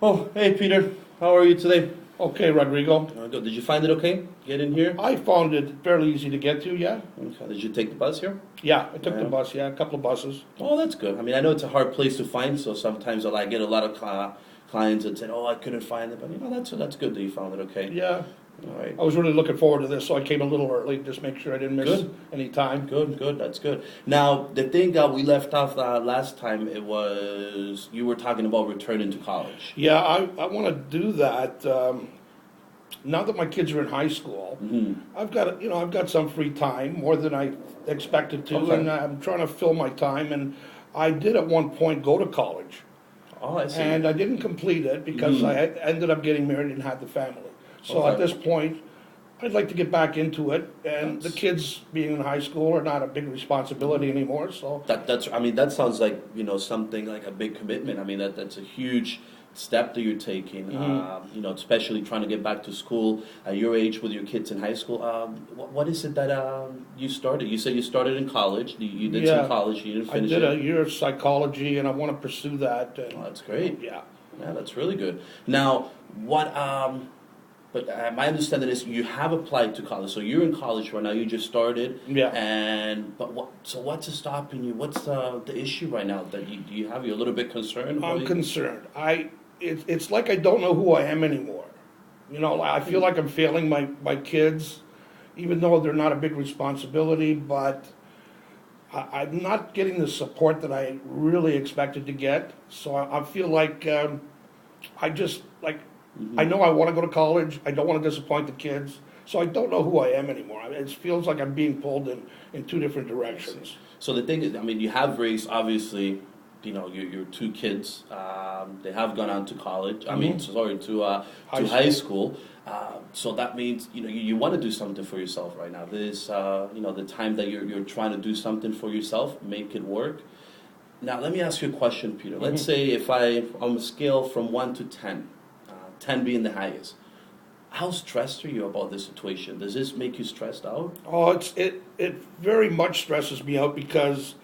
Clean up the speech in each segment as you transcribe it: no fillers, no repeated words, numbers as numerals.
Oh, hey Peter, how are you today? Okay, Rodrigo. Good. Did you find it okay? Get in here? I found it fairly easy to get to, yeah. Okay. Did you take the bus here? Yeah, I took the Yeah. bus, yeah, a couple of buses. Oh, that's good. I mean, I know it's a hard place to find, so sometimes I get a lot of clients that said, "Oh, I couldn't find it," but that's good that you found it okay. Yeah, All right. I was really looking forward to this, so I came a little early, just make sure I didn't miss Good. any time. Good, good. That's good. Now, the thing we left off last time, it was you were talking about returning to college. Yeah, I want to do that. Now that my kids are in high school, I've got some free time, more than I expected to, Okay. and I'm trying to fill my time, and I did at one point go to college, Oh, I see. and I didn't complete it because ended up getting married and had the family. So Okay. at this point, I'd like to get back into it, and the That's- kids being in high school are not a big responsibility anymore, so. That's I mean that sounds like something like a big commitment. I mean that's a huge step that you're taking. Especially trying to get back to school at your age with your kids in high school. What is it that you started? You said you started in college. You did some Yeah, college. You didn't I finish did it. a year of psychology, and I want to pursue that, Oh, and, that's great. yeah. Yeah, that's really good. Now, what? But my understanding is you have applied to college, so you're in college right now. You just started, Yeah. and but what? So what's stopping you? What's the issue right now that you have? You're a little bit concerned. I'm concerned. It's like I don't know who I am anymore. I feel like I'm failing my kids, even though they're not a big responsibility, but I'm not getting the support that I really expected to get. So I feel like I just, like, I know I want to go to college. I don't want to disappoint the kids. So I don't know who I am anymore. It feels like I'm being pulled in two different directions. So the thing is, I mean, you have raised obviously, your two kids. They have gone on to college. I mean, sorry, to high school. So that means you want to do something for yourself right now. This the time that you're trying to do something for yourself, make it work. Now let me ask you a question, Peter. Let's say if on a scale from 1 to 10, 10 being the highest, how stressed are you about this situation? Does this make you stressed out? Oh, it very much stresses me out because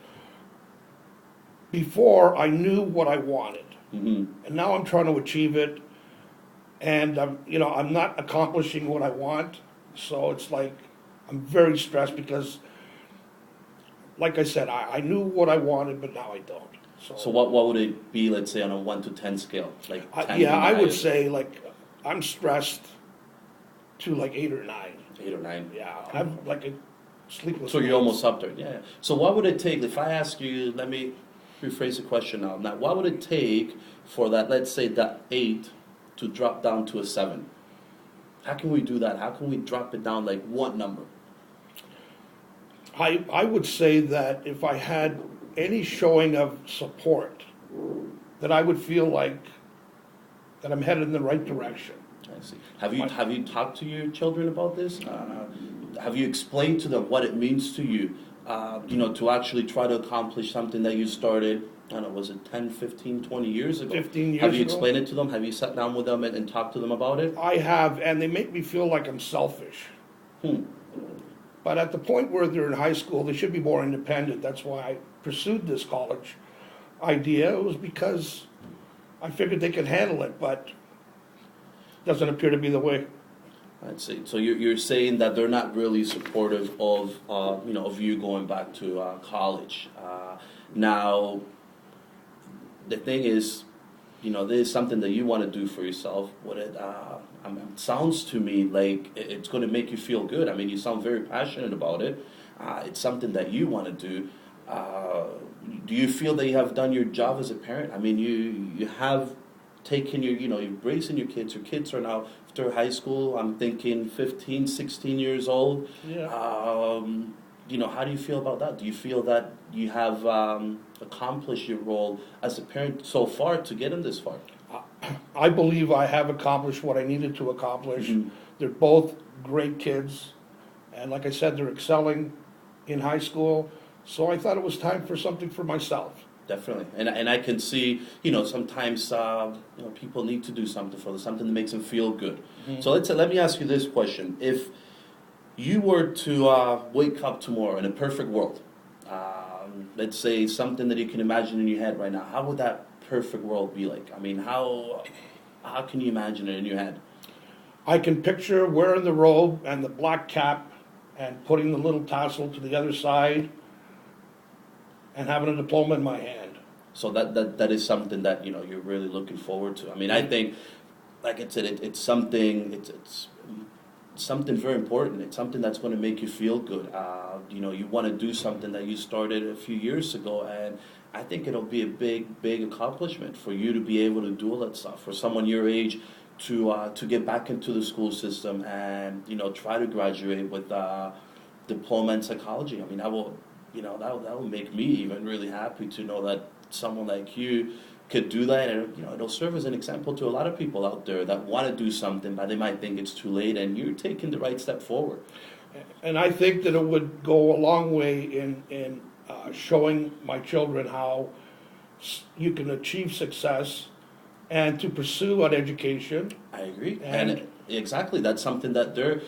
before I knew what I wanted, and now I'm trying to achieve it, and I'm not accomplishing what I want. So it's like I'm very stressed because, like I said, I knew what I wanted, but now I don't. So what would it be? Let's say on a 1 to 10 scale, like 10 being the I would highest? say like I'm stressed to like 8 or 9. 8 or 9. Yeah, I'm like a sleepless. So you're nights. almost up there. Yeah. So what would it take if I ask you? Let me rephrase the question now. Now, what would it take for that? Let's say that 8 to drop down to a 7. How can we do that? How can we drop it down like what number? I would say that if I had any showing of support, that I would feel like that I'm headed in the right direction. I see. Have you talked to your children about this? Have you explained to them what it means to you? To actually try to accomplish something that you started. I don't know, was it 10, 15, 20 years ago? 15 years Have you ago. explained it to them? Have you sat down with them and talked to them about it? I have, and they make me feel like I'm selfish. Hmm. But at the point where they're in high school, they should be more independent. That's why I pursued this college idea. It was because I figured they could handle it, but doesn't appear to be the way. I'd say so. You're saying that they're not really supportive of of you going back to college. Now, the thing is, this is something that you want to do for yourself. What it sounds to me like it's going to make you feel good. I mean, you sound very passionate about it. It's something that you want to do. Do you feel that you have done your job as a parent? I mean, you have taken you're raising your kids. Your kids are now after high school. I'm thinking 15, 16 years old. Yeah. How do you feel about that? Do you feel that you have accomplished your role as a parent so far to get them this far? I believe I have accomplished what I needed to accomplish. They're both great kids, and like I said, they're excelling in high school. So I thought it was time for something for myself. Definitely, and I can see sometimes people need to do something for them, something that makes them feel good. So let me ask you this question: if you were to wake up tomorrow in a perfect world, let's say something that you can imagine in your head right now, how would that perfect world be like? I mean, how How can you imagine it in your head? I can picture wearing the robe and the black cap and putting the little tassel to the other side and having a diploma in my hand. So that is something that you're really looking forward to. I mean, I think, like I said, it's something it's something very important. It's something that's going to make you feel good. You want to do something that you started a few years ago, and I think it'll be a big accomplishment for you to be able to do all that stuff. For someone your age to get back into the school system and try to graduate with a diploma in psychology. I mean, that will make me even really happy to know that someone like you could do that, and it'll serve as an example to a lot of people out there that want to do something, but they might think it's too late, and you're taking the right step forward. And I think that it would go a long way in showing my children how you can achieve success and to pursue an education. I agree, and exactly, that's something that they're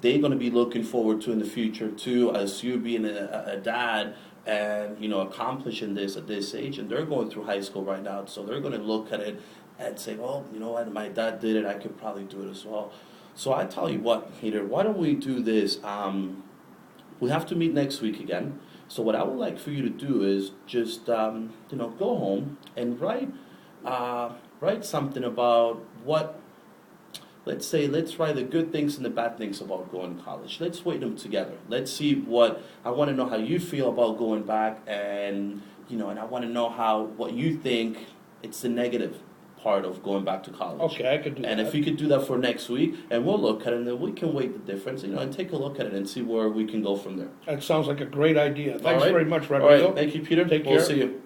going to be looking forward to in the future too, as you being a dad and accomplishing this at this age, and they're going through high school right now, so they're going to look at it and say, well, you know what, my dad did it, I could probably do it as well. So I tell you what, Peter, why don't we do this? We have to meet next week again. So what I would like for you to do is just go home and write something about what. Let's write the good things and the bad things about going to college. Let's weigh them together. Let's see I want to know how you feel about going back, and and I want to know what you think it's the negative part of going back to college. Okay, I could do that. And if you could do that for next week, and we'll look at it, and then we can weigh the difference, and take a look at it and see where we can go from there. That sounds like a great idea. Thanks very much, Rodrigo. All right, thank you, Peter. Take care. We'll see you.